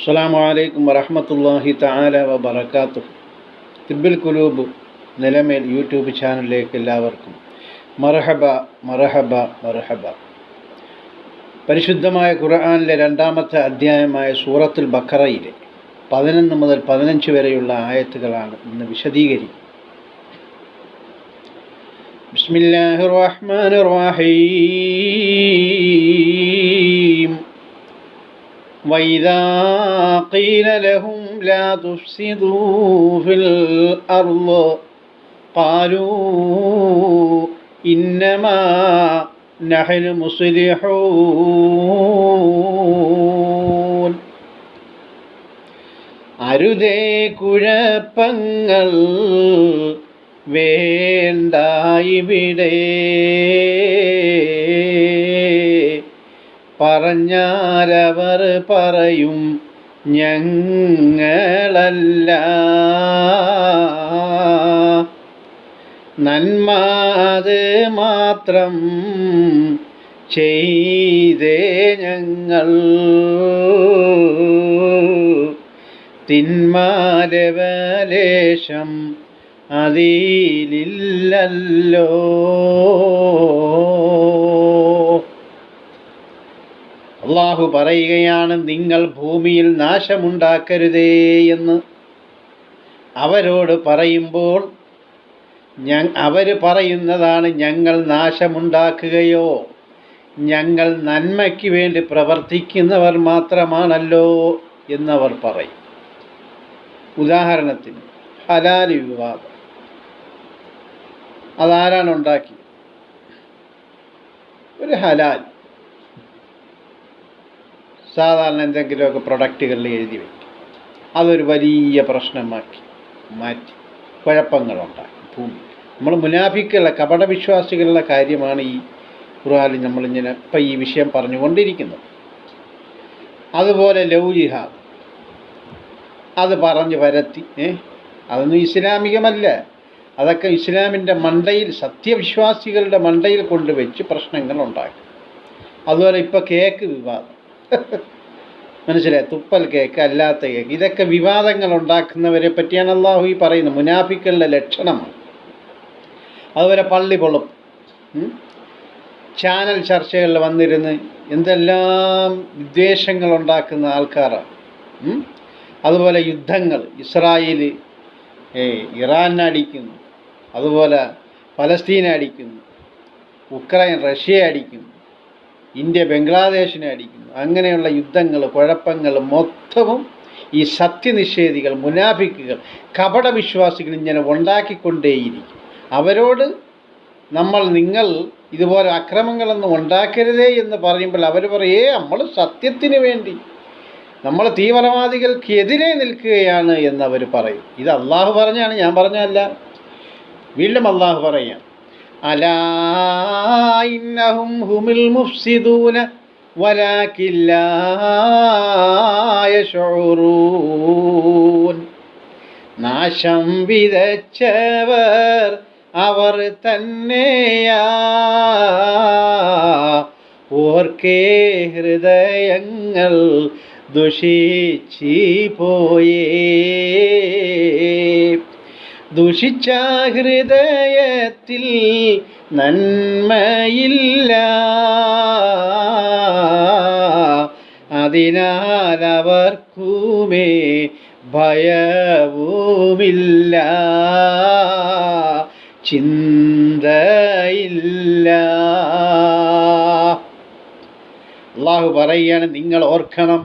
അസ്സലാമു അലൈക്കും വറഹ്മത്തുള്ളാഹി തആല വബറകാതുഹു. തിബ്ബുൽ ഖുലൂബ് നിലമേൽ യൂട്യൂബ് ചാനലിലേക്ക് എല്ലാവർക്കും മർഹബ മർഹബ മർഹബ. പരിശുദ്ധമായ ഖുർആനിലെ രണ്ടാമത്തെ അധ്യായമായ സൂറത്തുൽ ബഖറയിലെ 11 മുതൽ 15 വരെയുള്ള ആയത്തുകളാണ് ഇന്ന് വിശദീകരിക്കുന്നത്. ബിസ്മില്ലാഹിർ റഹ്മാനിർ റഹീം. وَإِذَا قِيلَ لَهُمْ لَا تُفْسِدُوا فِي الْأَرْضِ قَالُوا إِنَّمَا نَحْنُ مُصْلِحُونَ. അരുതേ കുഴപ്പങ്ങൾ വേണ്ട ഇവിടെ, പറഞ്ഞാലവർ പറയും ഞങ്ങളല്ല, നന്മ അത് മാത്രം ചെയ്തേ ഞങ്ങൾ, തിന്മാലവലേശം അതിലില്ലല്ലോ. അള്ളാഹു പറയുകയാണ്, നിങ്ങൾ ഭൂമിയിൽ നാശമുണ്ടാക്കരുതേ എന്ന് അവരോട് പറയുമ്പോൾ അവർ പറയുന്നതാണ്, ഞങ്ങൾ നാശമുണ്ടാക്കുകയോ, ഞങ്ങൾ നന്മയ്ക്ക് വേണ്ടി പ്രവർത്തിക്കുന്നവർ മാത്രമാണല്ലോ എന്നവർ പറയും. ഉദാഹരണത്തിന് ഹലാൽ വിവാദം അതാരാണ് ഉണ്ടാക്കിയത്? ഒരു ഹലാൽ സാധാരണ എന്തെങ്കിലുമൊക്കെ പ്രൊഡക്റ്റുകളിൽ എഴുതി വയ്ക്കും, അതൊരു വലിയ പ്രശ്നമാക്കി മാറ്റി കുഴപ്പങ്ങളുണ്ടാക്കി ഭൂമി. നമ്മൾ മുനാഫിക്കുള്ള കപടവിശ്വാസികളുടെ കാര്യമാണ് ഈ ഖുർആനിൽ നമ്മളിങ്ങനെ ഇപ്പം ഈ വിഷയം പറഞ്ഞുകൊണ്ടിരിക്കുന്നത്. അതുപോലെ ലവ് ജിഹാദ് അത് പറഞ്ഞ് പരത്തി, അതൊന്നും ഇസ്ലാമികമല്ല. അതൊക്കെ ഇസ്ലാമിൻ്റെ മണ്ടയിൽ, സത്യവിശ്വാസികളുടെ മണ്ടയിൽ കൊണ്ടുവച്ച് പ്രശ്നങ്ങൾ ഉണ്ടാക്കി. അതുപോലെ ഇപ്പോൾ കേക്ക് വിവാദം മനസ്സിലായി, തുപ്പൽ കേക്ക്, അല്ലാത്ത കേക്ക്, ഇതൊക്കെ വിവാദങ്ങൾ ഉണ്ടാക്കുന്നവരെ പറ്റിയാണ് അള്ളാഹു ഈ പറയുന്നത്. മുനാഫിക്കുകളുടെ ലക്ഷണമാണ്. അതുപോലെ പള്ളി പൊളുപ്പ്, ചാനൽ ചർച്ചകളിൽ വന്നിരുന്ന് എന്തെല്ലാം വിദ്വേഷങ്ങൾ ഉണ്ടാക്കുന്ന ആൾക്കാരാണ്. അതുപോലെ യുദ്ധങ്ങൾ, ഇസ്രായേൽ ഇറാനെ അടിക്കുന്നു, അതുപോലെ പലസ്തീനെ അടിക്കുന്നു, ഉക്രൈൻ റഷ്യയെ അടിക്കുന്നു, ഇന്ത്യ ബംഗ്ലാദേശിനെ അടിക്കുന്നു. അങ്ങനെയുള്ള യുദ്ധങ്ങൾ, കുഴപ്പങ്ങൾ മൊത്തവും ഈ സത്യനിഷേധികൾ, മുനാഫിക്കുകൾ, കപടവിശ്വാസികൾ ഇങ്ങനെ ഉണ്ടാക്കിക്കൊണ്ടേയിരിക്കും. അവരോട് നിങ്ങൾ ഇതുപോലെ അക്രമങ്ങളൊന്നും ഉണ്ടാക്കരുതേ എന്ന് പറയുമ്പോൾ അവർ പറയേ, നമ്മൾ സത്യത്തിന് വേണ്ടി, നമ്മൾ തീവ്രവാദികൾക്ക് എതിരെ നിൽക്കുകയാണ് എന്നവർ പറയും. ഇത് അള്ളാഹു പറഞ്ഞാണ്, ഞാൻ പറഞ്ഞല്ല. വീണ്ടും അള്ളാഹു പറയാം, അലാ ഇന്നഹും ഹുമുൽ മുഫ്സിദൂന വലാകിൻ ലാ യശഉറൂൻ. നാശം വിതച്ചവർ അവർ തന്നെയാ, ഓർക്കേ ഹൃദയങ്ങൾ ദുഷിച്ചു പോയേ. ദുഷിച്ച ഹൃദയത്തിൽ നന്മയില്ല, അതിനാൽ അവർക്കുമേ ഭയവുമില്ല, ചിന്തയില്ല. അള്ളാഹു പറയുകയാണ്, നിങ്ങൾ ഓർക്കണം,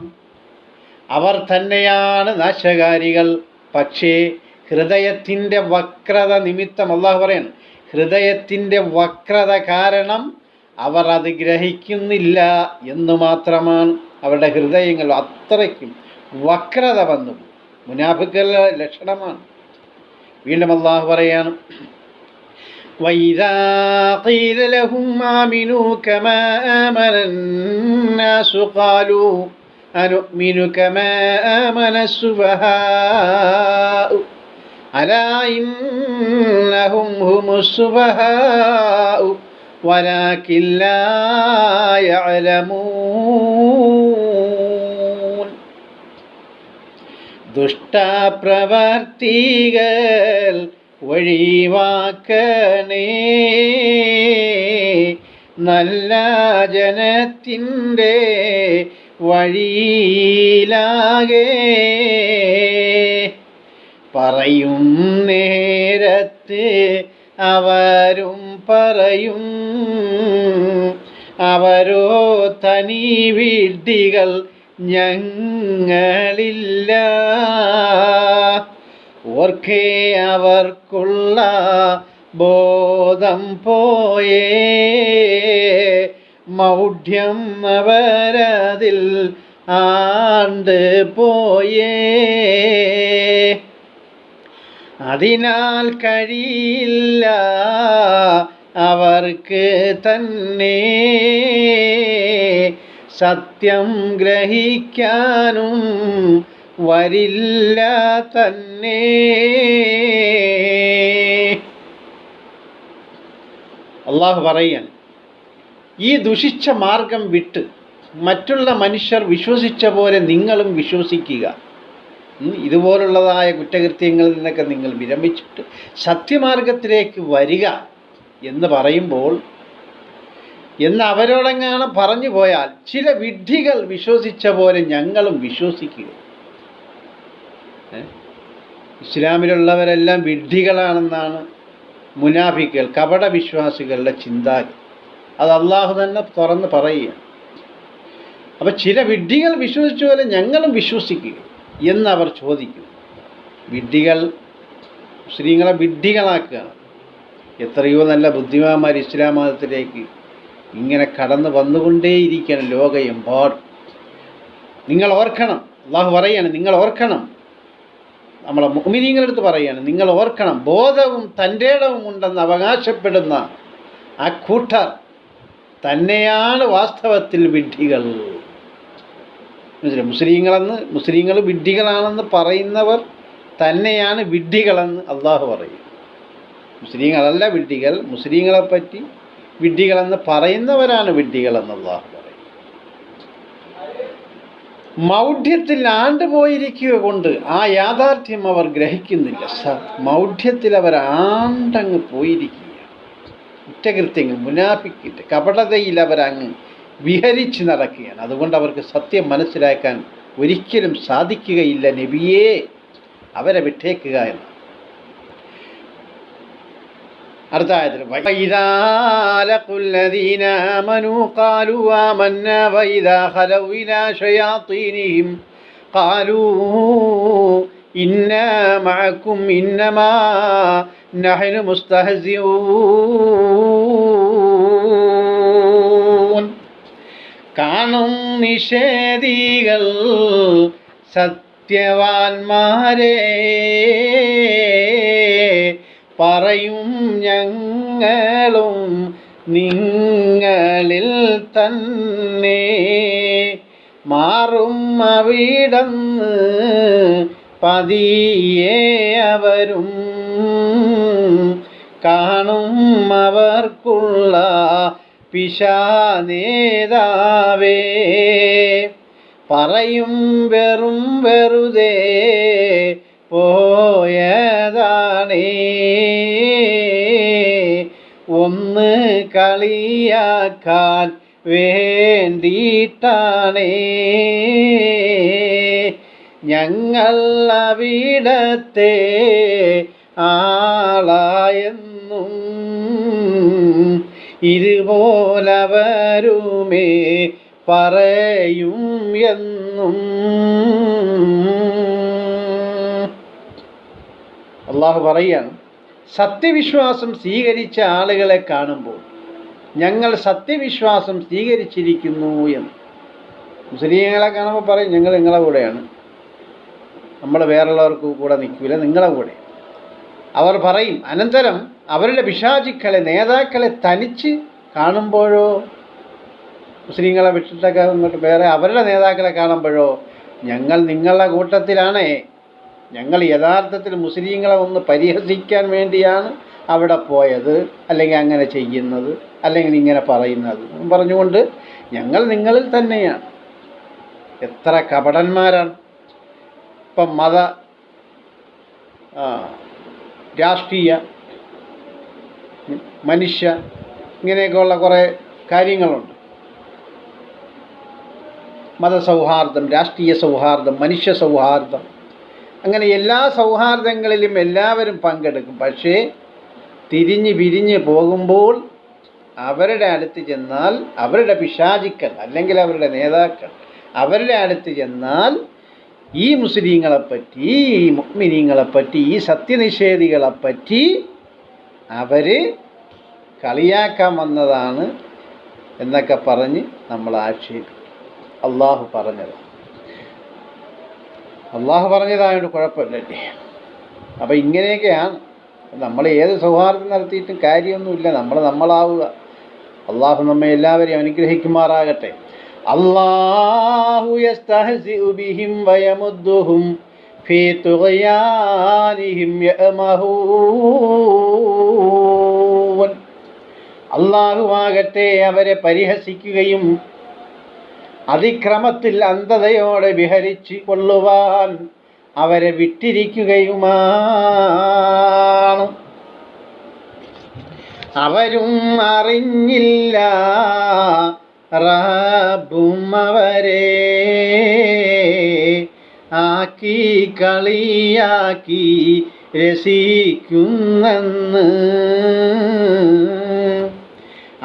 അവർ തന്നെയാണ് നാശകാരികൾ. പക്ഷേ ഹൃദയത്തിൻ്റെ വക്രത നിമിത്തം, അള്ളാഹു പറയാണ്, ഹൃദയത്തിൻ്റെ വക്രത കാരണം അവർ അത് ഗ്രഹിക്കുന്നില്ല എന്ന് മാത്രമാണ്. അവരുടെ ഹൃദയങ്ങൾ അത്രയ്ക്കും വക്രത വന്നു. മുനാഫിക്കുകളുടെ ലക്ഷണമാണ്. വീണ്ടും അള്ളാഹു പറയാണ്, وَإِذَا قِيلَ لَهُمْ آمِنُوا كَمَا آمَنَ النَّاسُ قَالُوا أَنُؤْمِنُ كَمَا آمَنَ السُّفَهَاءُ أَلَا إِنَّهُمْ هُمُ السُّفَهَاءُ ولكن لا يعلمون. ദുഷ്ടപ്രവർത്തികൾ ഒഴിവാക്കണേ. നല്ല ജനത്തിൻ്റെ വഴിയിലാകെ പറയും നേരത്ത് അവരും പറയും, അവരോ തനി വിഡ്ഢികൾ ഞങ്ങളില്ല. ഓർക്കേ അവർക്കുള്ള ബോധം പോയേ, മൗഢ്യം അവരതിൽ ആണ്ട് പോയേ. അതിനാൽ കഴിയില്ല അവർക്ക് തന്നെ സത്യം ഗ്രഹിക്കാനും വരില്ല തന്നെ. അള്ളാഹു പറയുകയാണ്, ഈ ദുഷിച്ച മാർഗം വിട്ട് മറ്റുള്ള മനുഷ്യർ വിശ്വസിച്ച പോലെ നിങ്ങളും വിശ്വസിക്കുക. ഇതുപോലുള്ളതായ കുറ്റകൃത്യങ്ങളിൽ നിന്നൊക്കെ നിങ്ങൾ വിരമിച്ചിട്ട് സത്യമാർഗത്തിലേക്ക് വരിക എന്ന് പറയുമ്പോൾ, എന്ന് അവരോടെങ്ങാനും പറഞ്ഞു പോയാൽ ചില വിഡ്ഢികൾ വിശ്വസിച്ച പോലെ ഞങ്ങളും വിശ്വസിക്കുക. ഇസ്ലാമിലുള്ളവരെല്ലാം വിഡ്ഢികളാണെന്നാണ് മുനാഫിക്കുകൾ, കപട വിശ്വാസികളുടെ ചിന്താഗതി. അത് അള്ളാഹു തന്നെ തുറന്ന് പറയുക. അപ്പം ചില വിഡ്ഢികൾ വിശ്വസിച്ച പോലെ ഞങ്ങളും വിശ്വസിക്കുക എന്നവർ ചോദിക്കും. വിഡ്ഢികൾ മുസ്ലിങ്ങളെ വിഡ്ഢികളാക്കുകയാണ്. എത്രയോ നല്ല ബുദ്ധിമാന്മാർ ഇസ്ലാം മതത്തിലേക്ക് ഇങ്ങനെ കടന്നു വന്നുകൊണ്ടേയിരിക്കുകയാണ് ലോകമെമ്പാടും. നിങ്ങൾ ഓർക്കണം, അള്ളാഹു പറയാണ്, നിങ്ങൾ ഓർക്കണം. നമ്മളെ മുഅ്മിനീങ്ങളടുത്ത് പറയാണ്, നിങ്ങൾ ഓർക്കണം, ബോധവും തൻ്റെ ഇടവും ഉണ്ടെന്ന് അവകാശപ്പെടുന്ന ആ കൂട്ടർ തന്നെയാണ് വാസ്തവത്തിൽ വിഡ്ഢികൾ. മുസ്ലിങ്ങൾ വിഡ്ഢികളാണെന്ന് പറയുന്നവർ തന്നെയാണ് വിഡ്ഢികളെന്ന് അള്ളാഹു പറയും. മുസ്ലിങ്ങളല്ല വിഡ്ഢികൾ, മുസ്ലിങ്ങളെപ്പറ്റി വിഡ്ഢികളെന്ന് പറയുന്നവരാണ് വിഡ്ഢികളെന്ന് അള്ളാഹു പറയും. മൗഢ്യത്തിൽ ആണ്ടുപോയിരിക്കുക കൊണ്ട് ആ യാഥാർത്ഥ്യം അവർ ഗ്രഹിക്കുന്നില്ല. മൗഢ്യത്തിൽ അവർ ആണ്ടങ്ങ് പോയിരിക്കുകയാണ്. കുറ്റകൃത്യങ്ങൾ, മുനാഫിക്കിട്ട് കപടതയിൽ അവരങ്ങ് വിഹരിച്ച് നടക്കുകയാണ്. അതുകൊണ്ട് അവർക്ക് സത്യം മനസ്സിലാക്കാൻ ഒരിക്കലും സാധിക്കുകയില്ല. നബിയെ, അവരെ വിട്ടേക്കുക എന്ന്. അടുത്ത ആയത്തിൽ وَإِذَا لَقُوا الَّذِينَ آمَنُوا قَالُوا آمَنَّا وَإِذَا خَلَوْا إِلَى شَيَاطِينِهِمْ قَالُوا إِنَّا مَعَكُمْ إِنَّمَا نَحْنُ مُسْتَهْزِئُونَ. കാണും നിഷേധികൾ സത്യവാന്മാരെ പറയും, ഞങ്ങളും നിങ്ങളിൽ തന്നെ മാറും അവിടന്ന് പതിയെ അവരും കാണും അവർക്കുള്ള പിശാനേതാവേ പറയും, വെറും വെറുതെ പോയതാണേ, ഒന്ന് കളിയാക്കാൻ വേണ്ടിയിട്ടാണേ. ഞങ്ങൾ അവിടത്തെ ആളായെന്നും ഇതുപോലവരുമേ പറയും എന്നും. അള്ളാഹു പറയാണ്, സത്യവിശ്വാസം സ്വീകരിച്ച ആളുകളെ കാണുമ്പോൾ ഞങ്ങൾ സത്യവിശ്വാസം സ്വീകരിച്ചിരിക്കുന്നു എന്ന്. മുസ്ലിങ്ങളെ കാണുമ്പോൾ പറയും, ഞങ്ങൾ നിങ്ങളെ കൂടെയാണ്, നമ്മൾ വേറുള്ളവർക്ക് കൂടെ നിൽക്കില്ല, നിങ്ങളെ കൂടെ. അവർ പറയും. അനന്തരം അവരുടെ പിശാചുക്കളെ, നേതാക്കളെ തനിച്ച് കാണുമ്പോഴോ, മുസ്ലിങ്ങളെ വിട്ടിട്ടൊക്കെ ഇങ്ങോട്ട് വേറെ അവരുടെ നേതാക്കളെ കാണുമ്പോഴോ, ഞങ്ങൾ നിങ്ങളുടെ കൂട്ടത്തിലാണേ, ഞങ്ങൾ യഥാർത്ഥത്തിൽ മുസ്ലിങ്ങളെ ഒന്ന് പരിഹസിക്കാൻ വേണ്ടിയാണ് അവിടെ പോയത്, അല്ലെങ്കിൽ അങ്ങനെ ചെയ്യുന്നത്, അല്ലെങ്കിൽ ഇങ്ങനെ പറയുന്നത് പറഞ്ഞുകൊണ്ട് ഞങ്ങൾ നിങ്ങളിൽ തന്നെയാണ്. എത്ര കപടന്മാരാണ്! ഇപ്പം മത രാഷ്ട്രീയ മനുഷ്യ ഇങ്ങനെയൊക്കെയുള്ള കുറേ കാര്യങ്ങളുണ്ട്. മതസൗഹാർദ്ദം, രാഷ്ട്രീയ സൗഹാർദ്ദം, മനുഷ്യ സൗഹാർദ്ദം, അങ്ങനെ എല്ലാ സൗഹാർദ്ദങ്ങളിലും എല്ലാവരും പങ്കെടുക്കും. പക്ഷേ തിരിഞ്ഞ് പിരിഞ്ഞ് പോകുമ്പോൾ അവരുടെ അടുത്ത് ചെന്നാൽ, അവരുടെ പിശാചിക്കൾ അല്ലെങ്കിൽ അവരുടെ നേതാക്കൾ അവരുടെ അടുത്ത് ചെന്നാൽ ഈ മുസ്ലിങ്ങളെപ്പറ്റി, ഈ മുഅ്മിനീങ്ങളെപ്പറ്റി, ഈ സത്യനിഷേധികളെപ്പറ്റി അവർ കളിയാക്കാൻ വന്നതാണ് എന്നൊക്കെ പറഞ്ഞ് നമ്മൾ ആക്ഷേപിക്കും. അള്ളാഹു പറഞ്ഞതായതുകൊണ്ട് കുഴപ്പമില്ലല്ലേ. അപ്പം ഇങ്ങനെയൊക്കെയാണ്. നമ്മൾ ഏത് സൗഹാർദ്ദം നടത്തിയിട്ടും കാര്യമൊന്നുമില്ല. നമ്മളാവുക. അള്ളാഹു നമ്മെ എല്ലാവരെയും അനുഗ്രഹിക്കുമാറാകട്ടെ. അല്ലാഹു യസ്തഹ്സിഉ ബിഹിം വയമുദ്ദുഹും ഫീ തുഗ്യാനിഹിം യഅമഹൂൻ. അല്ലാഹുവാകട്ടെ അവരെ പരിഹസിക്കുകയും അതിക്രമത്തിൽ അന്ധതയോടെ വിഹരിച്ച് കൊള്ളുവാൻ അവരെ വിട്ടിരിക്കുകയുമാണ്. അവരും അറിഞ്ഞില്ല റബ്ബും അവരെ ആക്കി കളിയാക്കി രസിക്കുന്നെന്ന്.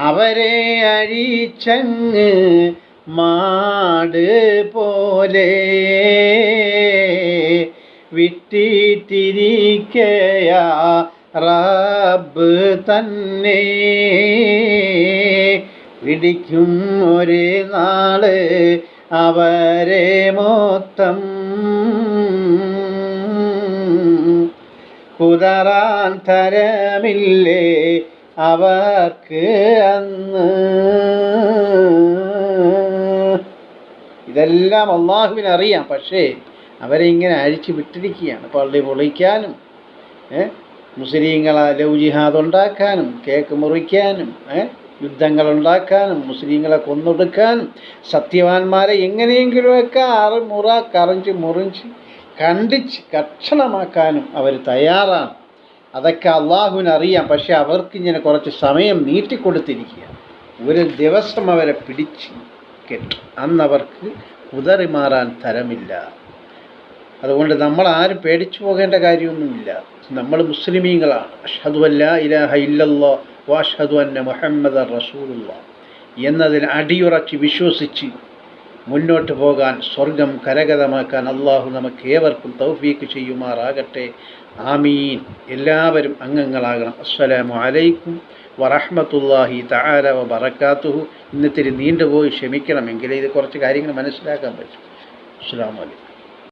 അവരെ അഴിച്ചങ്ങ് മാട് പോലെ വിട്ടിട്ടിരിക്കയാ റബ്ബ് തന്നെ. പിടിക്കും ഒരു നാള് അവരെ മൊത്തം, കുതറാൻ തരമില്ലേ അവർക്ക് അന്ന്. ഇതെല്ലാം അള്ളാഹുവിനറിയാം. പക്ഷേ അവരെ ഇങ്ങനെ അഴിച്ചു വിട്ടിരിക്കുകയാണ്. പള്ളി പൊളിക്കാനും മുസ്ലിങ്ങളെ ലവ് ജിഹാദ് ഉണ്ടാക്കാനും കേക്ക് മുറിക്കാനും യുദ്ധങ്ങളുണ്ടാക്കാനും മുസ്ലിങ്ങളെ കൊന്നൊടുക്കാനും സത്യവാന്മാരെ എങ്ങനെയെങ്കിലുമൊക്കെ മുറിച്ച് കണ്ടിച്ച് കക്ഷണമാക്കാനും അവർ തയ്യാറാണ്. അതൊക്കെ അള്ളാഹുവിനറിയാം. പക്ഷെ അവർക്കിങ്ങനെ കുറച്ച് സമയം നീട്ടിക്കൊടുത്തിരിക്കുക. ഒരു ദിവസം അവരെ പിടിച്ച് കെട്ടും. അന്നവർക്ക് കുതറി മാറാൻ തരമില്ല. അതുകൊണ്ട് നമ്മളാരും പേടിച്ചു പോകേണ്ട കാര്യമൊന്നുമില്ല. നമ്മൾ മുസ്ലിമീങ്ങളാണ്. അഷ്ഹദു അല്ലാ ഇലാഹ ഇല്ലല്ലാഹ് വ അഷ്ഹദു അന്ന മുഹമ്മദൻ റസൂലുള്ളാഹ് എന്നതിൽ അടിയുറച്ച് വിശ്വസിച്ച് മുന്നോട്ട് പോകാൻ, സ്വർഗം കരഗതമാക്കാൻ അള്ളാഹു നമുക്ക് ഏവർക്കും തൗഫീക്ക് ചെയ്യുമാറാകട്ടെ. ആമീൻ. എല്ലാവരും അംഗങ്ങളാകണം. അസ്സലാമു അലൈക്കും വറഹ്മത്തുള്ളാഹി തആല വബറകാതുഹു. ഇന്നത്തിരി നീണ്ടുപോയി ക്ഷമിക്കണം. എങ്കിലേ ഇത് കുറച്ച് കാര്യങ്ങൾ മനസ്സിലാക്കാൻ പറ്റും. അസ്സലാമു അലൈക്കും.